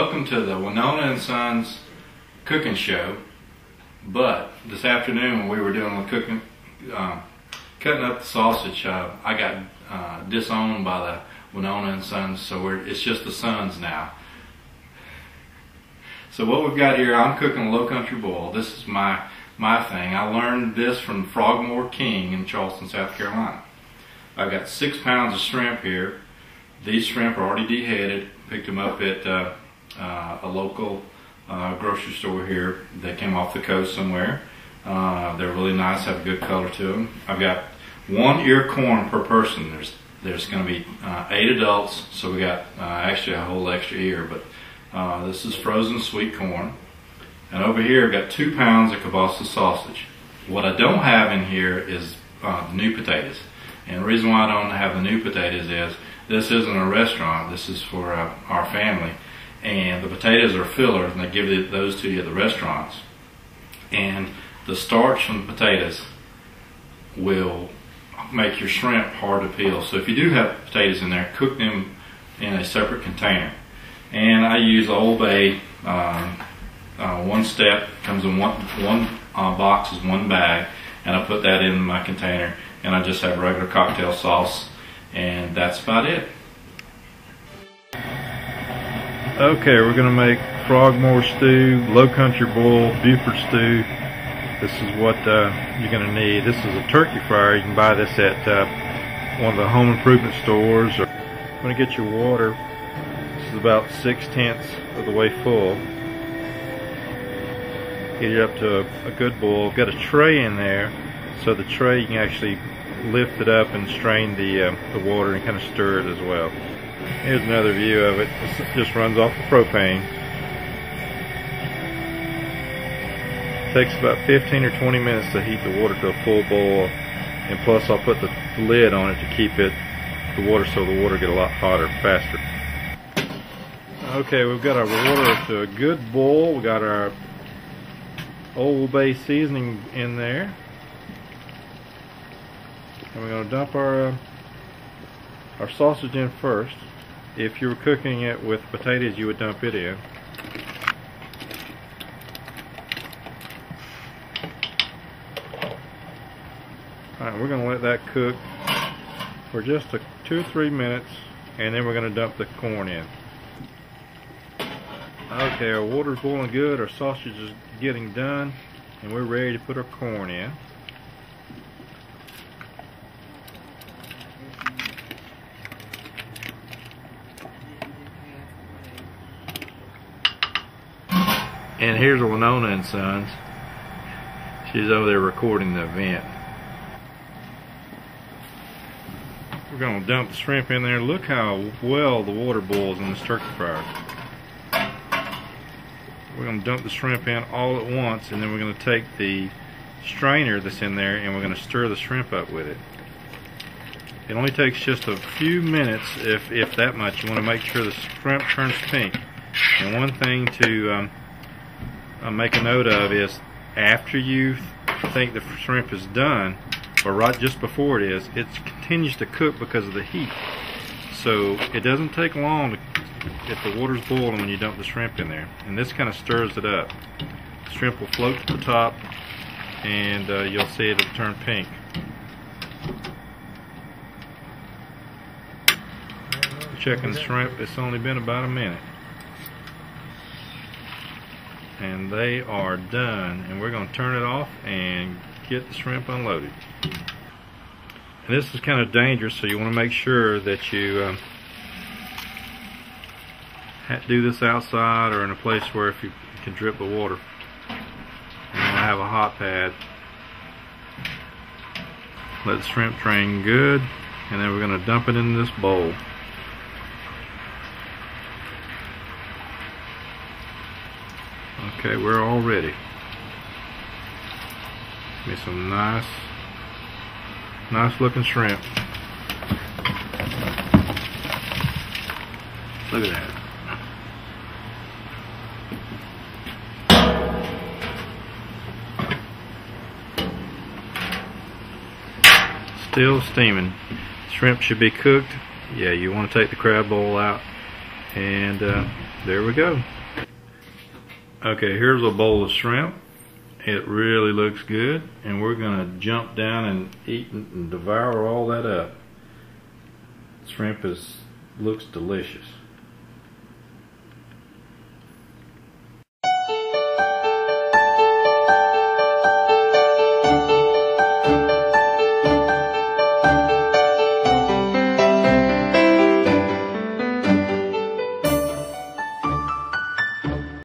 Welcome to the Winona and Sons cooking show. But this afternoon when we were doing the cooking, cutting up the sausage, I got disowned by the Winona and Sons, so it's just the Sons now. So what we've got here, I'm cooking a low country boil. This is my thing. I learned this from Frogmore King in Charleston, South Carolina. I've got 6 pounds of shrimp here. These shrimp are already deheaded. Picked them up at a local grocery store here. They came off the coast somewhere. They're really nice, have a good color to them. I've got 1 ear corn per person. There's going to be 8 adults, so we got actually a whole extra ear, but this is frozen sweet corn. And over here I've got 2 pounds of kielbasa sausage. What I don't have in here is the new potatoes. And the reason why I don't have the new potatoes is this isn't a restaurant, this is for our family. And the potatoes are fillers, and they give those to you at the restaurants. And the starch from the potatoes will make your shrimp hard to peel. So if you do have potatoes in there, cook them in a separate container. And I use Old Bay, one step, comes in one box is 1 bag, and I put that in my container, and I just have regular cocktail sauce, and that's about it. Okay, we're going to make Frogmore stew, low country boil, Buford stew. This is what you're going to need. This is a turkey fryer. You can buy this at one of the home improvement stores. Or I'm going to get your water. This is about 6/10 of the way full. Get it up to a good boil. Got a tray in there, so the tray you can actually lift it up and strain the water and kind of stir it as well. Here's another view of it. This just runs off the propane. Takes about 15 or 20 minutes to heat the water to a full boil, and plus I'll put the lid on it to keep the water so the water get a lot hotter faster. Okay, we've got our water to a good boil. We got our Old Bay seasoning in there, and we're going to dump our sausage in first. If you were cooking it with potatoes, you would dump it in. Alright, we're going to let that cook for just 2 or 3 minutes, and then we're going to dump the corn in. Okay, our water's boiling good, our sausage is getting done, and we're ready to put our corn in. And here's a Winona and Sons. She's over there recording the event. We're going to dump the shrimp in there. Look how well the water boils in this turkey fryer. We're going to dump the shrimp in all at once, and then we're going to take the strainer that's in there and we're going to stir the shrimp up with it. It only takes just a few minutes, if that much. You want to make sure the shrimp turns pink. And one thing to make a note of is, after you think the shrimp is done, or right just before it is, it continues to cook because of the heat. So it doesn't take long if the water's boiling when you dump the shrimp in there. And this kind of stirs it up. The shrimp will float to the top, and you'll see it'll turn pink. Checking the shrimp, it's only been about a minute. And they are done, and we're going to turn it off and get the shrimp unloaded. And this is kind of dangerous, so you want to make sure that you do this outside or in a place where if you can drip the water. And I have a hot pad. Let the shrimp drain good, and then we're going to dump it in this bowl. Okay, we're all ready. Give me some nice looking shrimp. Look at that. Still steaming. Shrimp should be cooked. Yeah, you want to take the crab bowl out And there we go. Okay, here's a bowl of shrimp. It really looks good, and we're gonna jump down and eat and devour all that up. Shrimp looks delicious.